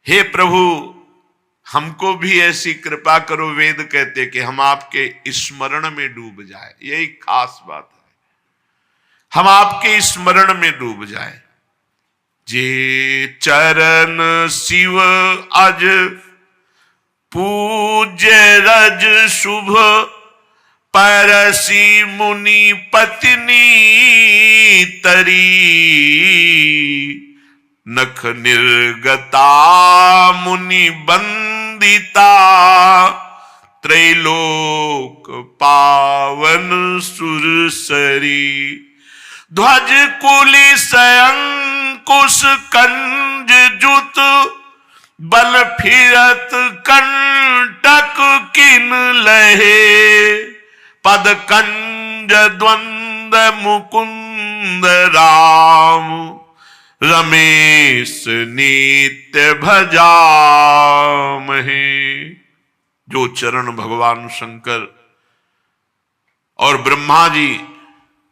हे प्रभु हमको भी ऐसी कृपा करो, वेद कहते कि हम आपके स्मरण में डूब जाए। यही खास बात है, हम आपके स्मरण में डूब जाए। जे चरण शिव अज पूज्य रज शुभ, परसी मुनि पत्नी तरी, नख निर्गता मुनि बंदिता, त्रैलोक पावन सुरसरी। ध्वज कुलिस अंकुश कंज जुत, बल फिरत कंटक किन लहे, पद कंज द्वंद मुकुंद राम, रमेश नित्य भजामहे। जो चरण भगवान शंकर और ब्रह्मा जी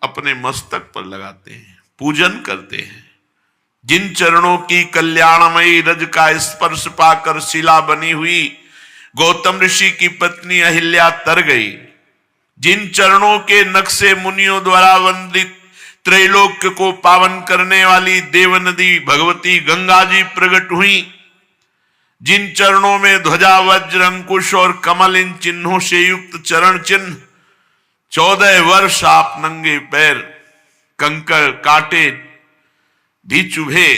अपने मस्तक पर लगाते हैं, पूजन करते हैं, जिन चरणों की कल्याणमयी रज का स्पर्श पाकर शिला बनी हुई गौतम ऋषि की पत्नी अहिल्या तर गई, जिन चरणों के नक्शे मुनियों द्वारा वंदित त्रैलोक्य को पावन करने वाली देव नदी भगवती गंगा जी प्रकट हुई, जिन चरणों में ध्वजा वज्र अंकुश और कमल इन चिन्हों से युक्त चरण चिन्ह, 14 वर्ष आप नंगे पैर कंकड़ काटे भी चुभे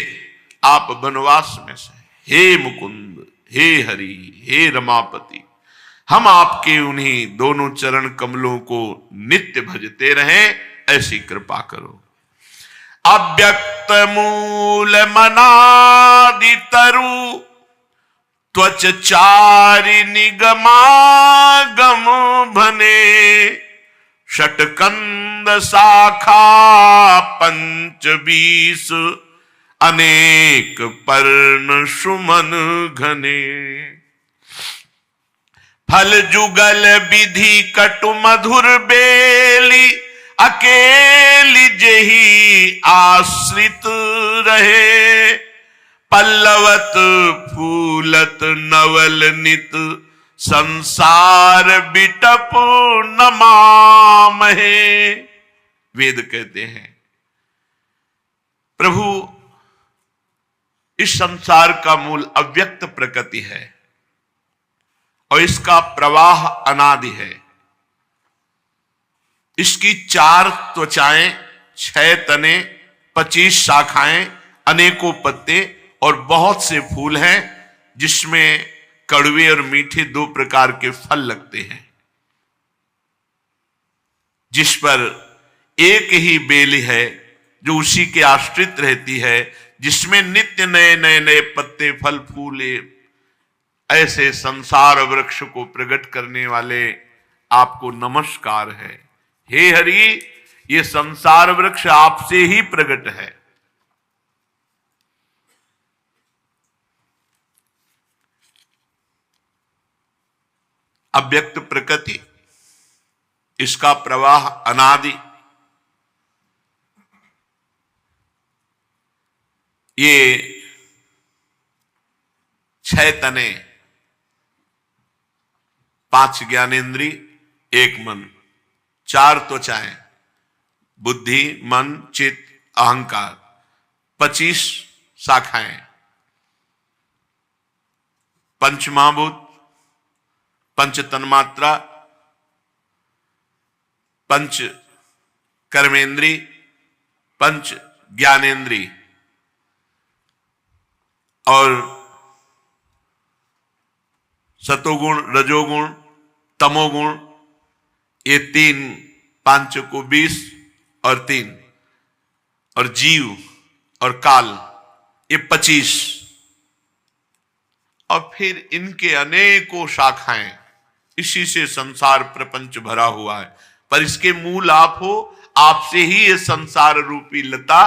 आप वनवास में से, हे मुकुंद, हे हरि, हे रमापति, हम आपके उन्हीं दोनों चरण कमलों को नित्य भजते रहें, ऐसी कृपा करो। अव्यक्त मूल मनादि तरु, त्वच चारि निगमागम भने, षटकंद शाखा पंच 20, अनेक पर्ण सुमन घने। फल जुगल विधि कटु मधुर बेली, अकेली जेहि आश्रित रहे, पल्लवत फूलत नवल नित, संसार बिटप नमामहे। वेद कहते हैं प्रभु इस संसार का मूल अव्यक्त प्रकृति है और इसका प्रवाह अनादि है। इसकी 4 त्वचाएं, 6 तने, 25 शाखाएं, अनेकों पत्ते और बहुत से फूल हैं, जिसमें कड़वे और मीठे 2 प्रकार के फल लगते हैं, जिस पर एक ही बेली है जो उसी के आश्रित रहती है, जिसमें नित्य नए नए नए पत्ते फल फूले। ऐसे संसार वृक्ष को प्रकट करने वाले आपको नमस्कार है। हे हरि, ये संसार वृक्ष आपसे ही प्रकट है। अव्यक्त प्रकृति, इसका प्रवाह अनादि, ये 6 तने, 5 ज्ञानेन्द्री, 1 मन, 4 त्वचाएं, बुद्धि, मन, चित्त, अहंकार, 25 शाखाएं, पंच महाभूत, पंच तन्मात्रा, पंच कर्मेंद्री, पंच ज्ञानेन्द्री और सतोगुण, रजोगुण, तमोगुण, ये 3, 5 को 20 और 3, और जीव और काल ये 25, और फिर इनके अनेकों शाखाएं। इसी से संसार प्रपंच भरा हुआ है, पर इसके मूल आप हो। आपसे ही ये संसार रूपी लता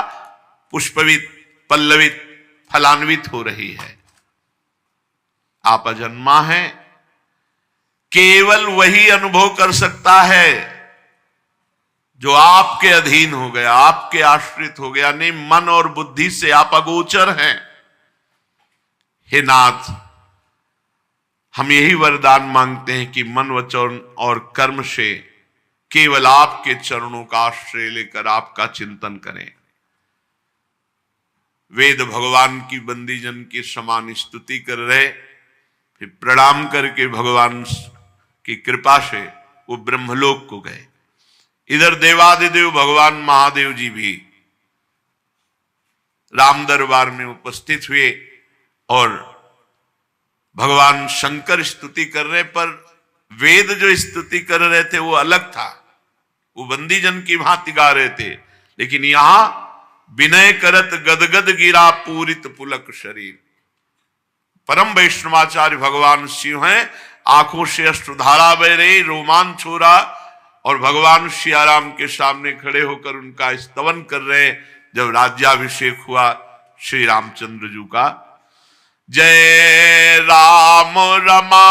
पुष्पवित, पल्लवित, फलान्वित हो रही है। आप अजन्मा हैं, केवल वही अनुभव कर सकता है जो आपके अधीन हो गया, आपके आश्रित हो गया। नहीं, मन और बुद्धि से आप अगोचर हैं। हे नाथ, हम यही वरदान मांगते हैं कि मन वचन और कर्म से केवल आपके चरणों का आश्रय लेकर आपका चिंतन करें। वेद भगवान की बंदी जन की समान स्तुति कर रहे, फिर प्रणाम करके भगवान की कृपा से वो ब्रह्मलोक को गए। इधर देवादिदेव भगवान महादेव जी भी राम दरबार में उपस्थित हुए और भगवान शंकर स्तुति कर रहे, पर वेद जो स्तुति कर रहे थे वो अलग था, वो बंदी जन की भांति गा रहे थे। लेकिन यहां विनय करत गदगद गिरा पूरित पुलक शरीर। परम वैष्णवाचार्य भगवान शिव हैं, आंखों से अश्रुधारा बह रही, रोमांच हो रहा, और भगवान सियाराम के सामने खड़े होकर उनका स्तवन कर रहे जब राज्याभिषेक हुआ श्री रामचंद्र जी का। जय राम रमा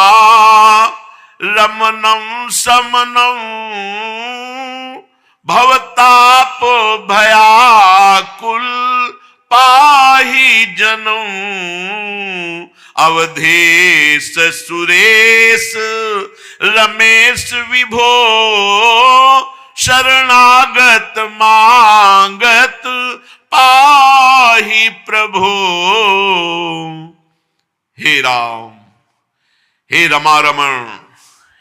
रमनम समनम भवताप भयाकुल पाहि जनम अवधेश सुरेश रमेश विभो शरणागत मांगत पाहि प्रभो। हे राम, हे रमा रमण,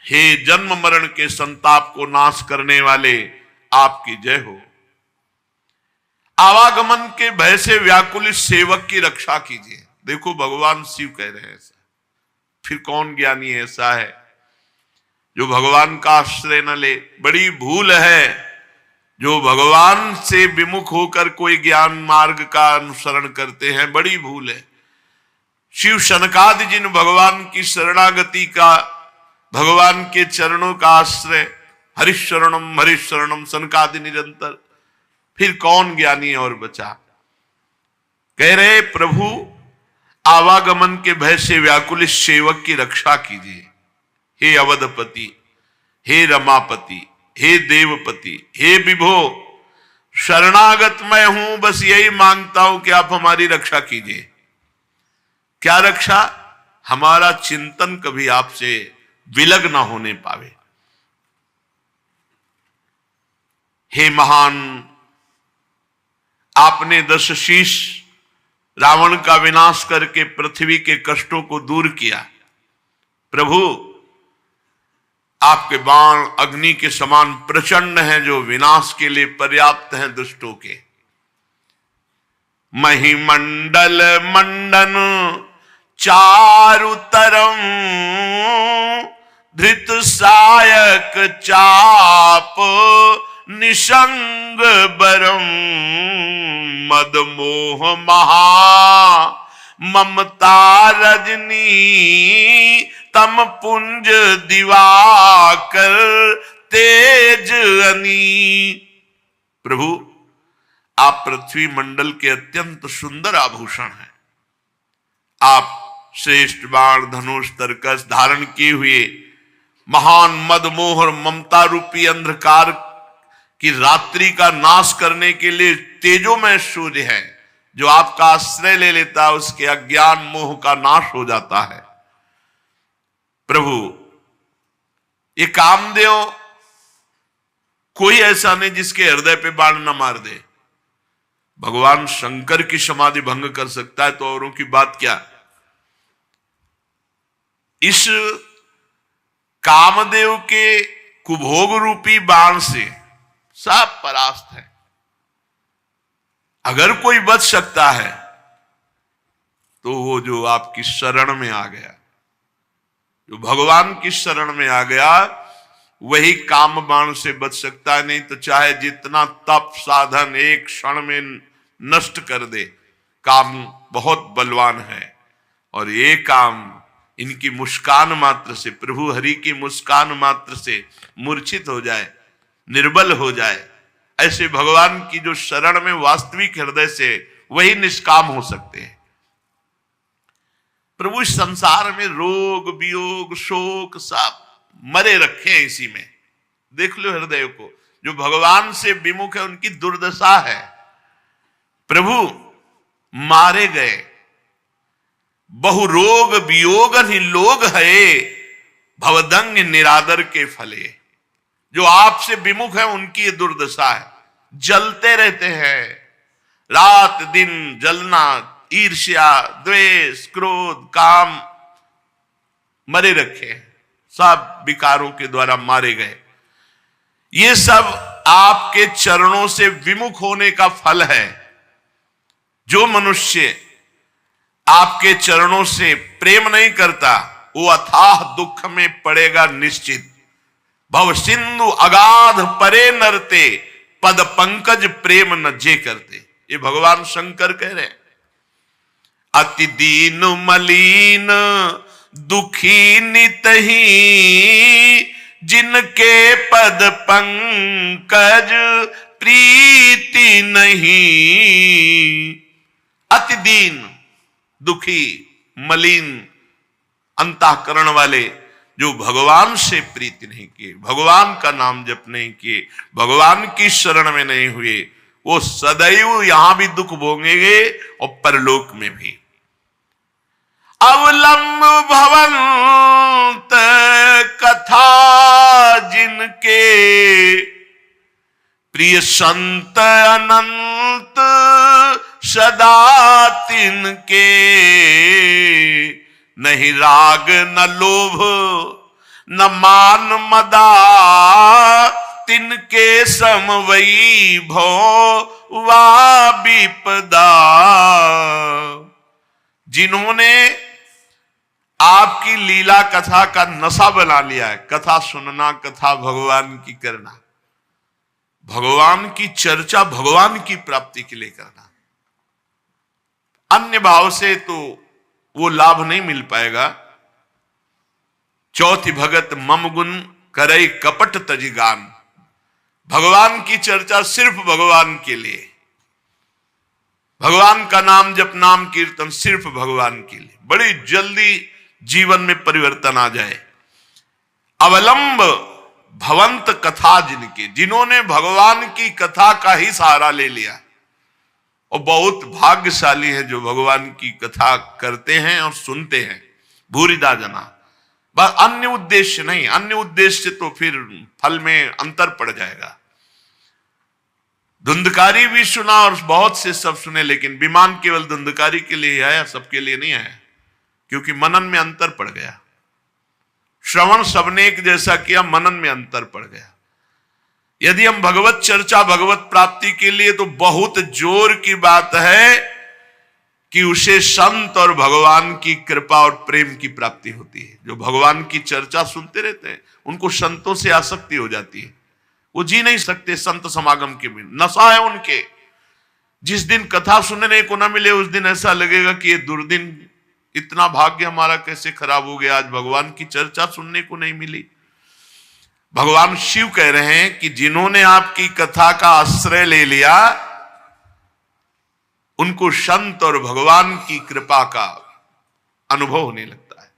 हे जन्म मरण के संताप को नाश करने वाले, आपकी जय हो। आवागमन के भय से व्याकुल इस सेवक की रक्षा कीजिए। देखो भगवान शिव कह रहे हैं ऐसा, फिर कौन ज्ञानी ऐसा है जो भगवान का आश्रय न ले। बड़ी भूल है जो भगवान से विमुख होकर कोई ज्ञान मार्ग का अनुसरण करते हैं, बड़ी भूल है। शिव शनकादि जिन भगवान की शरणागति का, भगवान के चरणों का आश्रय, हरिशरणम शनकादि निरंतर, फिर कौन ज्ञानी और बचा। कह रहे प्रभु आवागमन के भय से व्याकुल इस सेवक की रक्षा कीजिए। हे अवधपति, हे रमापति, हे देवपति, हे विभो, शरणागत मैं हूं, बस यही मांगता हूं कि आप हमारी रक्षा कीजिए। क्या रक्षा? हमारा चिंतन कभी आपसे विलग ना होने पावे। हे महान, आपने 10 शीश रावण का विनाश करके पृथ्वी के कष्टों को दूर किया। प्रभु आपके बाण अग्नि के समान प्रचंड हैं, जो विनाश के लिए पर्याप्त हैं दुष्टों के। महिमंडल मंडन चारुतरम धृत सायक चाप निशंग बरम मद मोह महा ममता रजनी तम पुंज दिवाकर तेज अनी। प्रभु आप पृथ्वी मंडल के अत्यंत सुंदर आभूषण हैं। आप श्रेष्ठ बाण धनुष तरकस धारण किए हुए महान मदमोह और ममता रूपी अंधकार की रात्रि का नाश करने के लिए तेजोमय सूर्य है। जो आपका आश्रय ले लेता है उसके अज्ञान मोह का नाश हो जाता है। प्रभु ये कामदेव कोई ऐसा नहीं जिसके हृदय पे बाण न मार दे। भगवान शंकर की समाधि भंग कर सकता है तो औरों की बात क्या। इस कामदेव के कुभोग रूपी बाण से सब परास्त है। अगर कोई बच सकता है तो वो जो आपकी शरण में आ गया, जो भगवान की शरण में आ गया, वही काम बाण से बच सकता है। नहीं तो चाहे जितना तप साधन एक क्षण में नष्ट कर दे, काम बहुत बलवान है। और ये काम इनकी मुस्कान मात्र से, प्रभु हरि की मुस्कान मात्र से मूर्छित हो जाए, निर्बल हो जाए, ऐसे भगवान की जो शरण में वास्तविक हृदय से, वही निष्काम हो सकते हैं। प्रभु इस संसार में रोग वियोग शोक सब मरे रखे हैं इसी में। देख लो हृदय को, जो भगवान से विमुख है उनकी दुर्दशा है। प्रभु मारे गए, बहु रोग वियोग ही लोग है, भवदंग निरादर के फले। जो आपसे विमुख है उनकी ये दुर्दशा है, जलते रहते हैं, रात दिन जलना, ईर्ष्या, द्वेष, क्रोध, काम मरे रखे हैं, सब विकारों के द्वारा मारे गए। ये सब आपके चरणों से विमुख होने का फल है। जो मनुष्य आपके चरणों से प्रेम नहीं करता वो अथाह दुख में पड़ेगा निश्चित। भव सिंधु अगाध परे नरते, पद पंकज प्रेम न जे करते। ये भगवान शंकर कह रहे हैं। अति दीन मलीन दुखी नितही, जिनके पद पंकज प्रीति नहीं। अति दीन, दुखी, मलिन अंतःकरण वाले, जो भगवान से प्रीति नहीं किए, भगवान का नाम जप नहीं किए, भगवान की शरण में नहीं हुए, वो सदैव यहां भी दुख भोगेंगे और परलोक में भी। अवलंब भवंत कथा जिनके, प्रिय संत अनंत सदा तिनके। नहीं राग न लोभ न मान मदा, तिनके समवई भो वा विपदा। जिन्होंने आपकी लीला कथा का नशा बना लिया है, कथा सुनना, कथा भगवान की करना, भगवान की चर्चा भगवान की प्राप्ति के लिए करना, अन्य भाव से तो वो लाभ नहीं मिल पाएगा। चौथी भगत मम गुण करई कपट तजिगान। भगवान की चर्चा सिर्फ भगवान के लिए, भगवान का नाम जप, नाम कीर्तन सिर्फ भगवान के लिए, बड़ी जल्दी जीवन में परिवर्तन आ जाए। अवलंब भवंत कथा जिनके, जिन्होंने भगवान की कथा का ही सहारा ले लिया, और बहुत भाग्यशाली है जो भगवान की कथा करते हैं और सुनते हैं। भूरिदा जना, बस अन्य उद्देश्य नहीं, अन्य उद्देश्य तो फिर फल में अंतर पड़ जाएगा। धुंधकारी भी सुना और बहुत से सब सुने, लेकिन विमान केवल धुंधकारी के लिए ही आया, सबके लिए नहीं आया, क्योंकि मनन में अंतर पड़ गया। श्रवण सबने एक जैसा किया, मनन में अंतर पड़ गया। यदि हम भगवत चर्चा भगवत प्राप्ति के लिए, तो बहुत जोर की बात है कि उसे संत और भगवान की कृपा और प्रेम की प्राप्ति होती है। जो भगवान की चर्चा सुनते रहते हैं उनको संतों से आसक्ति हो जाती है, वो जी नहीं सकते संत समागम के बिना, नशा है उनके। जिस दिन कथा सुनने को ना मिले उस दिन ऐसा लगेगा कि ये दुर्दिन, इतना भाग्य हमारा कैसे खराब हो गया, आज भगवान की चर्चा सुनने को नहीं मिली। भगवान शिव कह रहे हैं कि जिन्होंने आपकी कथा का आश्रय ले लिया, उनको संत और भगवान की कृपा का अनुभव होने लगता है।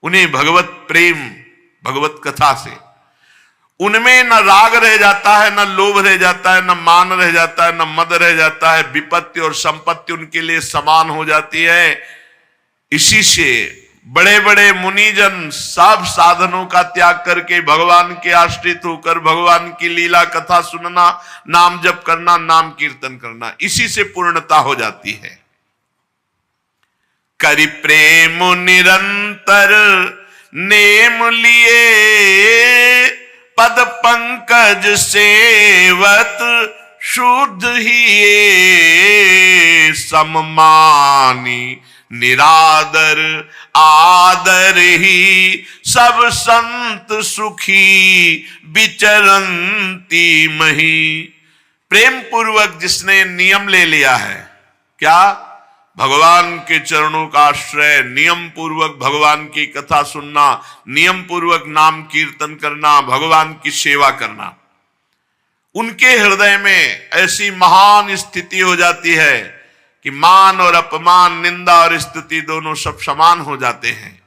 उन्हें भगवत प्रेम, भगवत कथा से उनमें न राग रह जाता है, न लोभ रह जाता है, न मान रह जाता है, न मद रह जाता है। विपत्ति और संपत्ति उनके लिए समान हो जाती है। इसी से बड़े बड़े मुनिजन सब साधनों का त्याग करके भगवान के आश्रित होकर भगवान की लीला कथा सुनना, नाम जप करना, नाम कीर्तन करना, इसी से पूर्णता हो जाती है। करि प्रेम निरंतर नेम लिए, पद पंकज सेवत शुद्ध ही सममानी। निरादर आदर ही सब संत सुखी विचरंती मही। प्रेम पूर्वक जिसने नियम ले लिया है, क्या? भगवान के चरणों का आश्रय, नियम पूर्वक भगवान की कथा सुनना, नियम पूर्वक नाम कीर्तन करना, भगवान की सेवा करना, उनके हृदय में ऐसी महान स्थिति हो जाती है कि मान और अपमान, निंदा और स्तुति दोनों सब समान हो जाते हैं।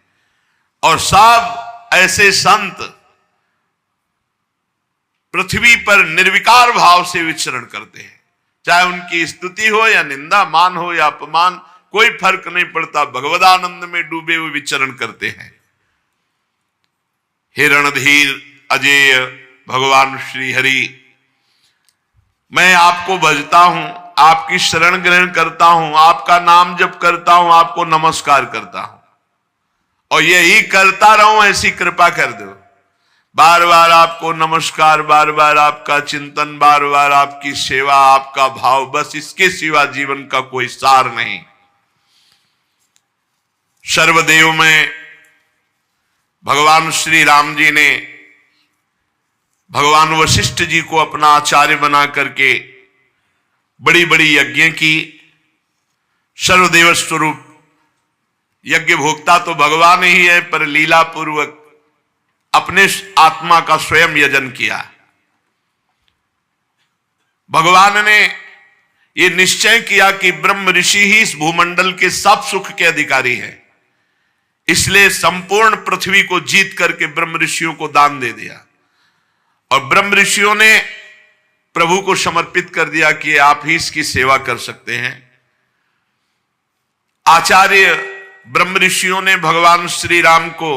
और सब ऐसे संत पृथ्वी पर निर्विकार भाव से विचरण करते हैं। चाहे उनकी स्तुति हो या निंदा, मान हो या अपमान, कोई फर्क नहीं पड़ता, भगवदानंद में डूबे हुए विचरण करते हैं। हे रणधीर अजेय भगवान श्री हरि, मैं आपको भजता हूं, आपकी शरण ग्रहण करता हूं, आपका नाम जप करता हूं, आपको नमस्कार करता हूं, और यही करता रहूं, ऐसी कृपा कर दो। बार बार आपको नमस्कार, बार बार आपका चिंतन, बार बार आपकी सेवा, आपका भाव, बस इसके सिवा जीवन का कोई सार नहीं। सर्वदेव में भगवान श्री राम जी ने भगवान वशिष्ठ जी को अपना आचार्य बना करके बड़ी बड़ी यज्ञ की। सर्वदेव स्वरूप यज्ञ भोक्ता तो भगवान ही है, पर लीला पूर्वक अपने आत्मा का स्वयं यजन किया। भगवान ने यह निश्चय किया कि ब्रह्म ऋषि ही इस भूमंडल के सब सुख के अधिकारी हैं, इसलिए संपूर्ण पृथ्वी को जीत करके ब्रह्म ऋषियों को दान दे दिया, और ब्रह्म ऋषियों ने प्रभु को समर्पित कर दिया कि आप ही इसकी सेवा कर सकते हैं। आचार्य ब्रह्म ऋषियों ने भगवान श्री राम को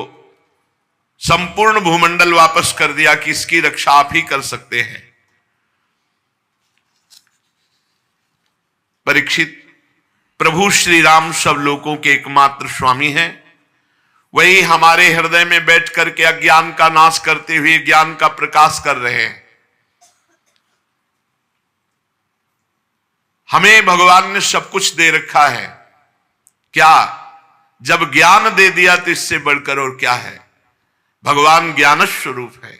संपूर्ण भूमंडल वापस कर दिया कि इसकी रक्षा आप ही कर सकते हैं। परीक्षित, प्रभु श्री राम सब लोगों के एकमात्र स्वामी हैं, वही हमारे हृदय में बैठ करके अज्ञान का नाश करते हुए ज्ञान का प्रकाश कर रहे हैं। हमें भगवान ने सब कुछ दे रखा है, क्या जब ज्ञान दे दिया तो इससे बढ़कर और क्या है। भगवान ज्ञान स्वरूप है,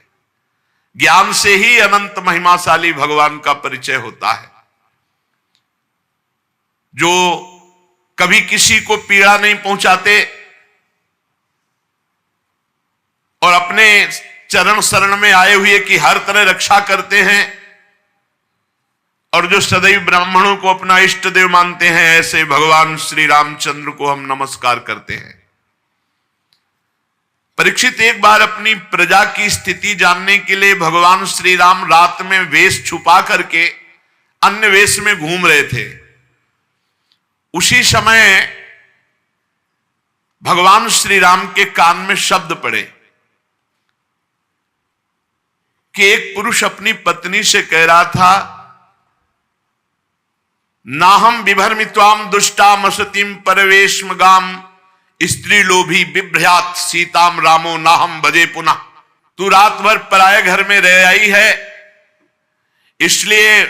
ज्ञान से ही अनंत महिमाशाली भगवान का परिचय होता है। जो कभी किसी को पीड़ा नहीं पहुंचाते और अपने चरण शरण में आए हुए की हर तरह रक्षा करते हैं, और जो सदैव ब्राह्मणों को अपना इष्ट देव मानते हैं, ऐसे भगवान श्री रामचंद्र को हम नमस्कार करते हैं। परीक्षित, एक बार अपनी प्रजा की स्थिति जानने के लिए भगवान श्री राम रात में वेश छुपा करके अन्य वेश में घूम रहे थे। उसी समय भगवान श्री राम के कान में शब्द पड़े कि एक पुरुष अपनी पत्नी से कह रहा था, नाहम विभर्मित्वाम दुष्टाम असतीम परवेशमगाम स्त्री लोभी बिभ्रयात सीताम रामो नाहम भजे पुनः। तू रात भर पराये घर में रह आई है, इसलिए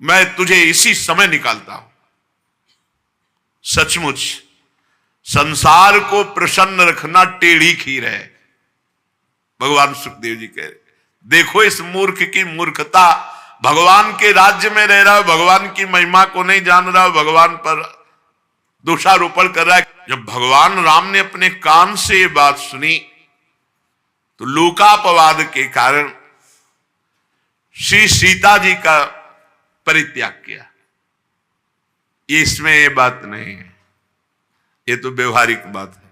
मैं तुझे इसी समय निकालता हूं। सचमुच संसार को प्रसन्न रखना टेढ़ी खीर है। भगवान सुखदेव जी कह रहे, देखो इस मूर्ख की मूर्खता, भगवान के राज्य में रह रहा है, भगवान की महिमा को नहीं जान रहा, भगवान पर दोषारोपण कर रहा है। जब भगवान राम ने अपने कान से ये बात सुनी तो लोकापवाद के कारण श्री सीता जी का परित्याग किया। ये इसमें ये बात नहीं है, ये तो व्यवहारिक बात है।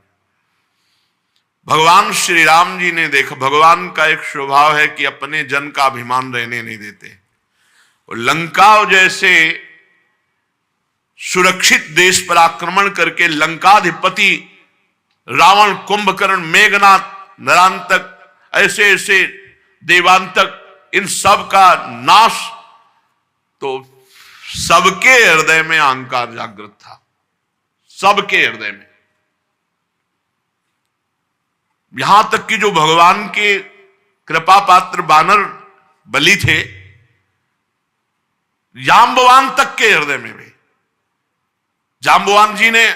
भगवान श्री राम जी ने देखा, भगवान का एक स्वभाव है कि अपने जन का अभिमान रहने नहीं देते। और लंका जैसे सुरक्षित देश पर आक्रमण करके लंकाधिपति रावण, कुंभकर्ण, मेघनाथ, नरांतक, ऐसे ऐसे देवांतक, इन सब का नाश, तो सबके हृदय में अहंकार जागृत था, सबके हृदय में। यहां तक कि जो भगवान के कृपा पात्र बानर बलि थे, जाम्बवान तक के हृदय में भी, जाम्बवान जी ने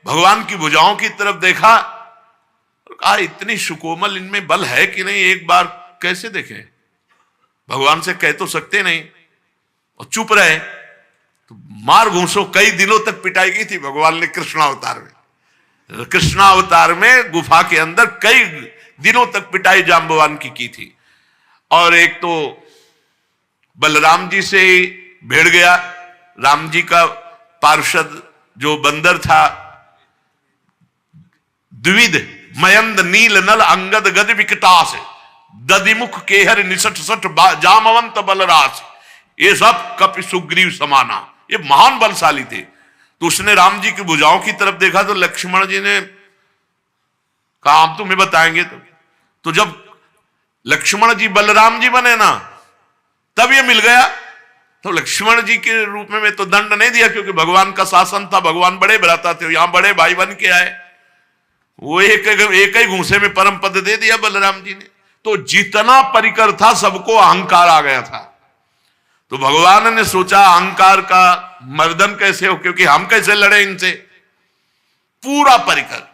भगवान की भुजाओं की तरफ देखा और कहा, इतनी सुकोमल इनमें बल है कि नहीं, एक बार कैसे देखें। भगवान से कह तो सकते नहीं और चुप रहे, तो मार घूसो कई दिनों तक पिटाई की थी भगवान ने कृष्णावतार में। कृष्णावतार में गुफा के अंदर कई दिनों तक पिटाई जाम्बवान की थी। और एक तो बलराम जी से ही भिड़ गया, राम जी का पार्षद जो बंदर था, द्विविध मयंद नील नल अंगद गद विकटास दधिमुख केहर निसठ सठ जामवंत बलरास, ये सब कपि सुग्रीव समाना, ये महान बलशाली थे। तो उसने राम जी की भुजाओं की तरफ देखा तो लक्ष्मण जी ने कहा आप तुम्हें बताएंगे। तो जब लक्ष्मण जी बलराम जी बने ना, तब ये मिल गया। तो लक्ष्मण जी के रूप में तो दंड नहीं दिया, क्योंकि भगवान का शासन था, भगवान बड़े भ्राता थे, यहां बड़े भाई बन के आए। वो एक ही घूंसे में परम पद दे दिया बलराम जी ने। तो जितना परिकर था सबको अहंकार आ गया था। तो भगवान ने सोचा अहंकार का मर्दन कैसे हो, क्योंकि हम कैसे लड़े इनसे, पूरा परिकर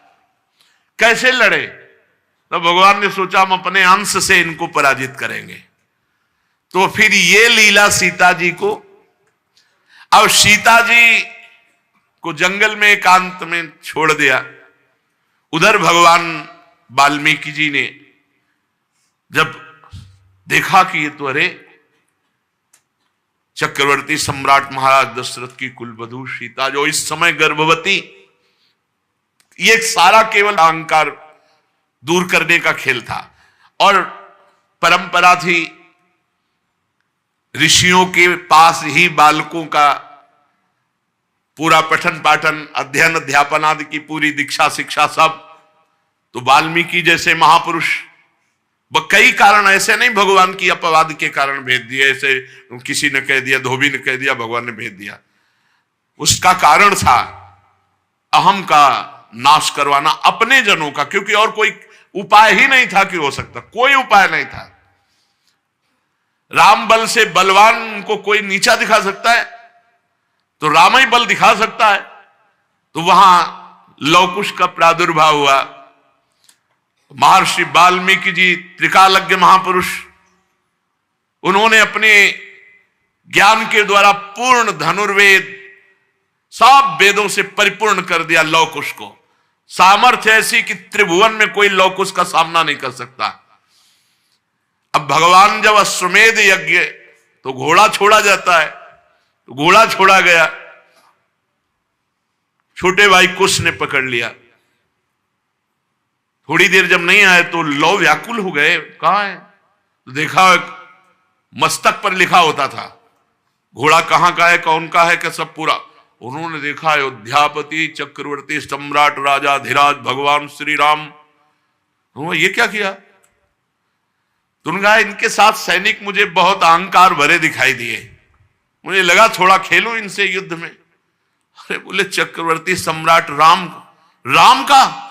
कैसे लड़े। तो भगवान ने सोचा हम अपने अंश से इनको पराजित करेंगे। तो फिर ये लीला सीता जी को, अब सीता जी को जंगल में एकांत में छोड़ दिया। उधर भगवान वाल्मीकि जी ने जब देखा कि ये तो अरे चक्रवर्ती सम्राट महाराज दशरथ की कुलवधू सीता जो इस समय गर्भवती, ये सारा केवल अहंकार दूर करने का खेल था। और परंपरा थी ऋषियों के पास ही बालकों का पूरा पठन पाठन अध्ययन अध्यापन आदि की पूरी दीक्षा शिक्षा सब। तो वाल्मीकि जैसे महापुरुष, कई कारण ऐसे नहीं भगवान की अपवाद के कारण भेज दिए, ऐसे किसी ने कह दिया, धोबी ने कह दिया, भगवान ने भेज दिया। उसका कारण था अहम का नाश करवाना अपने जनों का, क्योंकि और कोई उपाय ही नहीं था कि हो सकता, कोई उपाय नहीं था। राम बल से बलवान को कोई नीचा दिखा सकता है तो राम ही बल दिखा सकता है। तो वहां लवकुश का प्रादुर्भाव हुआ। महर्षि वाल्मीकि जी त्रिकालज्ञ महापुरुष, उन्होंने अपने ज्ञान के द्वारा पूर्ण धनुर्वेद सब वेदों से परिपूर्ण कर दिया लवकुश को। सामर्थ्य ऐसी कि त्रिभुवन में कोई लवकुश का सामना नहीं कर सकता। अब भगवान जब अश्वमेध यज्ञ तो घोड़ा छोड़ा जाता है, तो घोड़ा छोड़ा गया, छोटे भाई कुश ने पकड़ लिया। थोड़ी देर जब नहीं आए तो लौ व्याकुल हो गए, कहां है? तो देखा मस्तक पर लिखा होता था घोड़ा कहां का है, कौन का है, क्या सब पूरा। उन्होंने देखा अयोध्यापति चक्रवर्ती सम्राट राजा धीराज भगवान श्री राम। ये क्या किया? तो उन्होंने कहा इनके साथ सैनिक मुझे बहुत अहंकार भरे दिखाई दिए, मुझे लगा थोड़ा खेलूं इनसे युद्ध में। अरे बोले चक्रवर्ती सम्राट राम, राम का,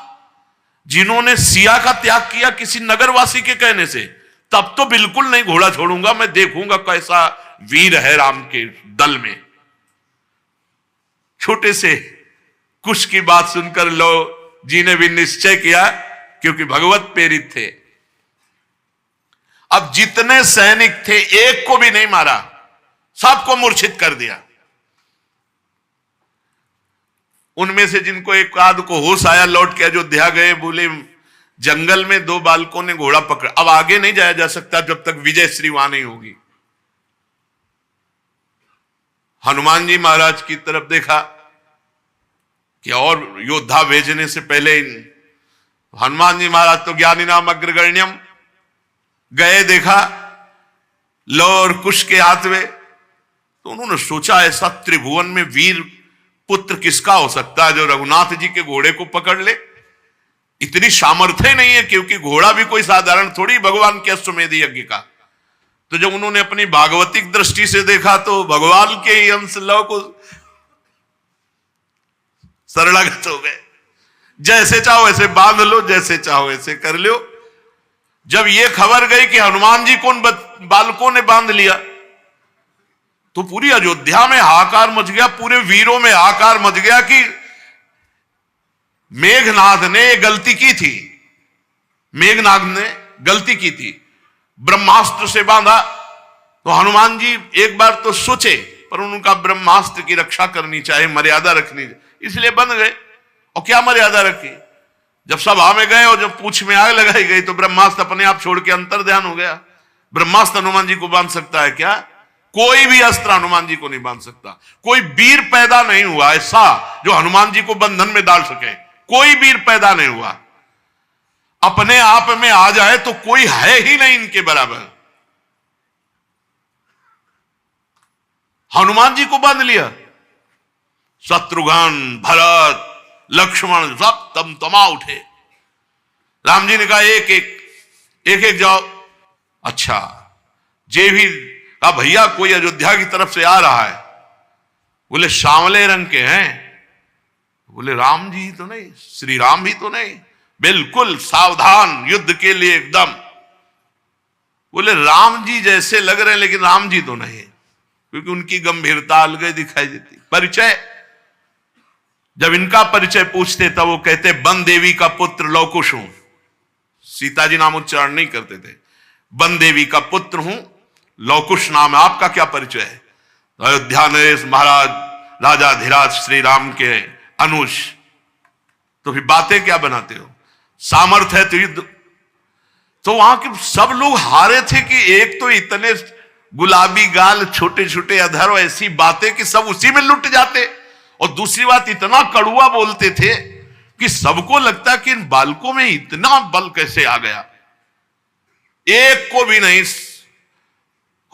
जिन्होंने सिया का त्याग किया किसी नगरवासी के कहने से, तब तो बिल्कुल नहीं घोड़ा छोड़ूंगा, मैं देखूंगा कैसा वीर है राम के दल में। छोटे से कुश की बात सुनकर लो जी ने भी निश्चय किया, क्योंकि भगवत प्रेरित थे। अब जितने सैनिक थे एक को भी नहीं मारा, सबको मूर्छित कर दिया। उनमें से जिनको एक आध को होश आया लौट के अयोध्या गए, बोले जंगल में दो बालकों ने घोड़ा पकड़ा, अब आगे नहीं जाया जा सकता जब तक विजय श्री वहां नहीं होगी। हनुमान जी महाराज की तरफ देखा कि और योद्धा भेजने से पहले हनुमान जी महाराज तो ज्ञानी नाम अग्रगण्यम गए, देखा लो और कुश के हाथ में। तो उन्होंने सोचा ऐसा त्रिभुवन में वीर पुत्र किसका हो सकता है जो रघुनाथ जी के घोड़े को पकड़ ले। इतनी सामर्थ्य नहीं है, क्योंकि घोड़ा भी कोई साधारण थोड़ी भगवान के अश्वमेध यज्ञ का। तो जब उन्होंने अपनी भागवतिक दृष्टि से देखा तो भगवान के ही अंश लव को शरणागत हो गए। जैसे चाहो वैसे बांध लो, जैसे चाहो वैसे कर लो। जब ये खबर गई कि हनुमान जी को बालकों ने बांध लिया तो पूरी अयोध्या में हाहाकार मच गया, पूरे वीरों में हाहाकार मच गया कि मेघनाद ने गलती की थी, मेघनाद ने गलती की थी, ब्रह्मास्त्र से बांधा। तो हनुमान जी एक बार तो सोचे, पर उनका ब्रह्मास्त्र की रक्षा करनी चाहिए, मर्यादा रखनी चाहिए, इसलिए बंध गए। और क्या मर्यादा रखी? जब सभा में गए और जब पूंछ में आग लगाई गई तो ब्रह्मास्त्र अपने आप छोड़ के अंतर ध्यान हो गया। ब्रह्मास्त्र हनुमान जी को बांध सकता है क्या? कोई भी अस्त्र हनुमान जी को नहीं बांध सकता। कोई वीर पैदा नहीं हुआ ऐसा जो हनुमान जी को बंधन में डाल सके, कोई वीर पैदा नहीं हुआ। अपने आप में आ जाए तो कोई है ही नहीं इनके बराबर। हनुमान जी को बांध लिया। शत्रुघ्न, भरत, लक्ष्मण सब तमा उठे। राम जी ने कहा एक एक जाओ। अच्छा, जे भी कहा भैया कोई अयोध्या की तरफ से आ रहा है। बोले सांवले रंग के हैं। बोले राम जी तो नहीं, श्री राम भी तो नहीं, बिल्कुल सावधान, युद्ध के लिए एकदम। बोले राम जी जैसे लग रहे हैं लेकिन राम जी तो नहीं, क्योंकि उनकी गंभीरता अलग दिखाई देती। परिचय, जब इनका परिचय पूछते तब वो कहते वन देवी का पुत्र लवकुश हूं। सीता जी नाम उच्चारण नहीं करते थे। वन देवी का पुत्र हूं, लवकुश नाम है। आपका क्या परिचय है? तो अयोध्या नरेश महाराज राजा धीराज श्री राम के अनुज। तो फिर बातें क्या बनाते हो? सामर्थ्य है तो युद्ध। तो वहां के सब लोग हारे थे कि एक तो इतने गुलाबी गाल, छोटे छोटे अधर, ऐसी बातें कि सब उसी में लुट जाते, और दूसरी बात इतना कड़ुआ बोलते थे कि सबको लगता कि इन बालकों में इतना बल कैसे आ गया। एक को भी नहीं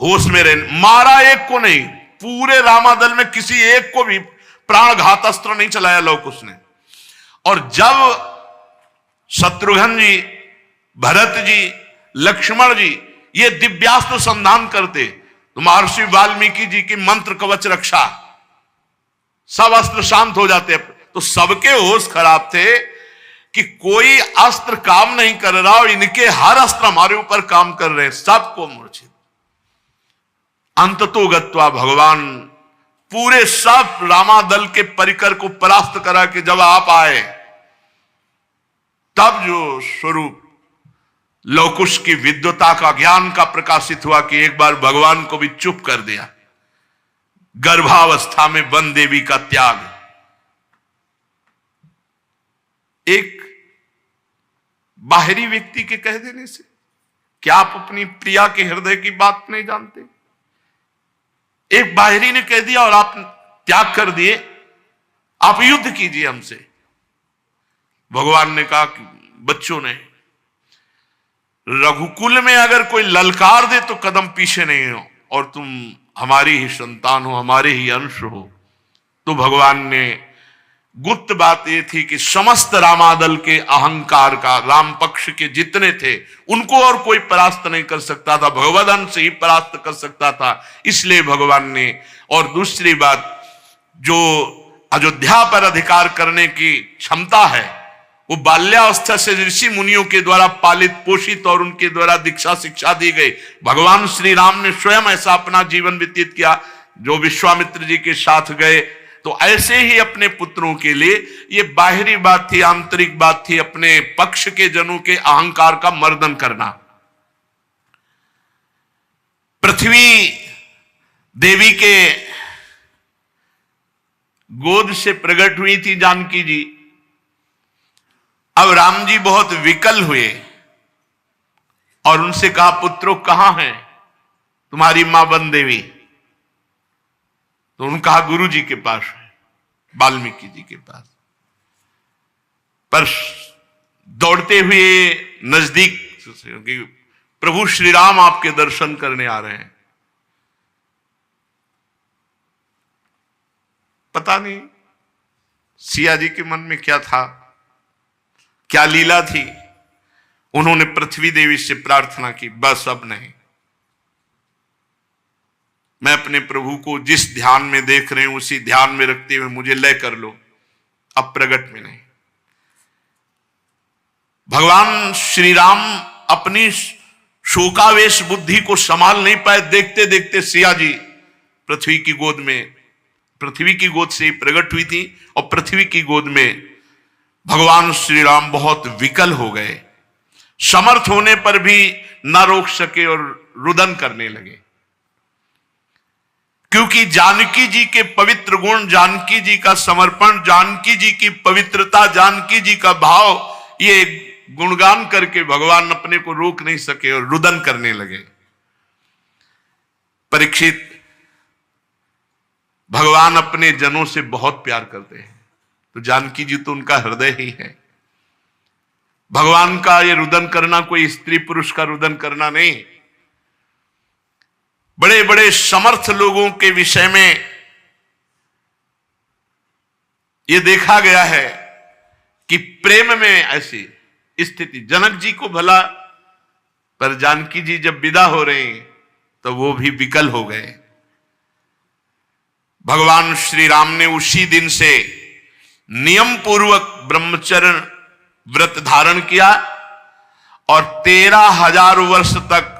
होश में रहने मारा, एक को नहीं, पूरे रामादल में किसी एक को भी प्राणघात अस्त्र नहीं चलाया लवकुश ने। और जब शत्रुघ्न जी, भरत जी, लक्ष्मण जी ये दिव्यास्त्र संधान करते तो महर्षि वाल्मीकि जी की मंत्र कवच रक्षा, सब अस्त्र शांत हो जाते। तो सबके होश खराब थे कि कोई अस्त्र काम नहीं कर रहा और इनके हर अस्त्र हमारे ऊपर काम कर रहे हैं, सबको मूर्छित। अंततो गत्वा भगवान पूरे सब रामादल के परिकर को परास्त करा के जब आप आए, तब जो स्वरूप लवकुश की विद्वता का, ज्ञान का प्रकाशित हुआ कि एक बार भगवान को भी चुप कर दिया। गर्भावस्था में वन देवी का त्याग, एक बाहरी व्यक्ति के कह देने से क्या आप अपनी प्रिया के हृदय की बात नहीं जानते? एक बाहरी ने कह दिया और आप त्याग कर दिए, आप युद्ध कीजिए हमसे। भगवान ने कहा कि बच्चों ने, रघुकुल में अगर कोई ललकार दे तो कदम पीछे नहीं हो, और तुम हमारी ही संतान हो, हमारे ही अंश हो। तो भगवान ने, गुप्त बात यह थी कि समस्त रामादल के अहंकार का, राम पक्ष के जितने थे उनको और कोई परास्त नहीं कर सकता था, भगवद अंश ही परास्त कर सकता था। इसलिए भगवान ने, और दूसरी बात, जो अयोध्या पर अधिकार करने की क्षमता है वो बाल्यावस्था से ऋषि मुनियों के द्वारा पालित पोषित और उनके द्वारा दीक्षा शिक्षा दी गई। भगवान श्री राम ने स्वयं ऐसा अपना जीवन व्यतीत किया, जो विश्वामित्र जी के साथ गए। तो ऐसे ही अपने पुत्रों के लिए ये बाहरी बात थी, आंतरिक बात थी, अपने पक्ष के जनों के अहंकार का मर्दन करना। पृथ्वी देवी के गोद से प्रकट हुई थी जानकी जी। अब राम जी बहुत विकल हुए और उनसे कहा, पुत्रों कहां है तुम्हारी मां वन देवी? तो उन्होंने कहा गुरु जी के पास है, वाल्मीकि जी के पास। पर दौड़ते हुए नजदीक, क्योंकि प्रभु श्री राम आपके दर्शन करने आ रहे हैं। पता नहीं सिया जी के मन में क्या था, क्या लीला थी। उन्होंने पृथ्वी देवी से प्रार्थना की, बस अब नहीं, मैं अपने प्रभु को जिस ध्यान में देख रहे हूं उसी ध्यान में रखते हुए मुझे लय कर लो, अब प्रगट में नहीं। भगवान श्री राम अपनी शोकावेश बुद्धि को संभाल नहीं पाए। देखते देखते सिया जी पृथ्वी की गोद में, पृथ्वी की गोद से ही प्रकट हुई थी, और पृथ्वी की गोद में भगवान श्री राम बहुत विकल हो गए। समर्थ होने पर भी न रोक सके और रुदन करने लगे, क्योंकि जानकी जी के पवित्र गुण, जानकी जी का समर्पण, जानकी जी की पवित्रता, जानकी जी का भाव, ये गुणगान करके भगवान अपने को रोक नहीं सके और रुदन करने लगे। परीक्षित, भगवान अपने जनों से बहुत प्यार करते हैं, तो जानकी जी तो उनका हृदय ही है। भगवान का ये रुदन करना कोई स्त्री पुरुष का रुदन करना नहीं। बड़े बड़े समर्थ लोगों के विषय में ये देखा गया है कि प्रेम में ऐसी स्थिति, जनक जी को भला, पर जानकी जी जब विदा हो रहे हैं तो वो भी विकल हो गए। भगवान श्री राम ने उसी दिन से नियम पूर्वक ब्रह्मचर्य व्रत धारण किया और 13,000 वर्ष तक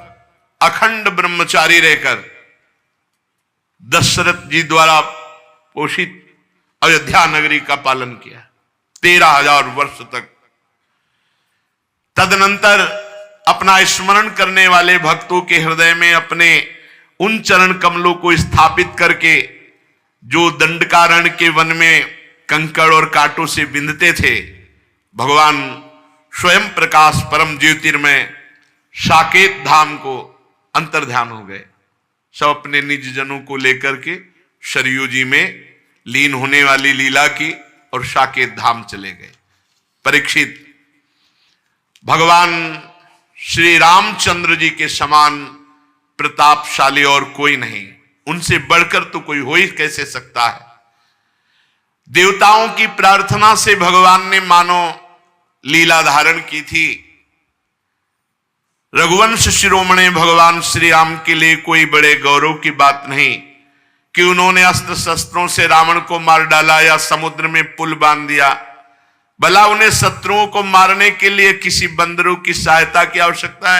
अखंड ब्रह्मचारी रहकर दशरथ जी द्वारा पोषित अयोध्या नगरी का पालन किया 13,000 वर्ष तक। तदनंतर अपना स्मरण करने वाले भक्तों के हृदय में अपने उन चरण कमलों को स्थापित करके जो दंडकारण्य के वन में कंकड़ और कांटों से बिंधते थे, भगवान स्वयं प्रकाश परम ज्योतिर्मय साकेत धाम को अंतर्ध्यान हो गए। सब अपने निज जनों को लेकर के सरयू जी में लीन होने वाली लीला की और साकेत धाम चले गए। परीक्षित, भगवान श्री रामचंद्र जी के समान प्रतापशाली और कोई नहीं, उनसे बढ़कर तो कोई हो ही कैसे सकता है। देवताओं की प्रार्थना से भगवान ने मानो लीला धारण की थी। रघुवंश शिरोमणि भगवान श्री राम के लिए कोई बड़े गौरव की बात नहीं कि उन्होंने अस्त्र शस्त्रों से रावण को मार डाला या समुद्र में पुल बांध दिया। भला उन्हें शत्रुओं को मारने के लिए किसी बंदरों की सहायता की आवश्यकता है?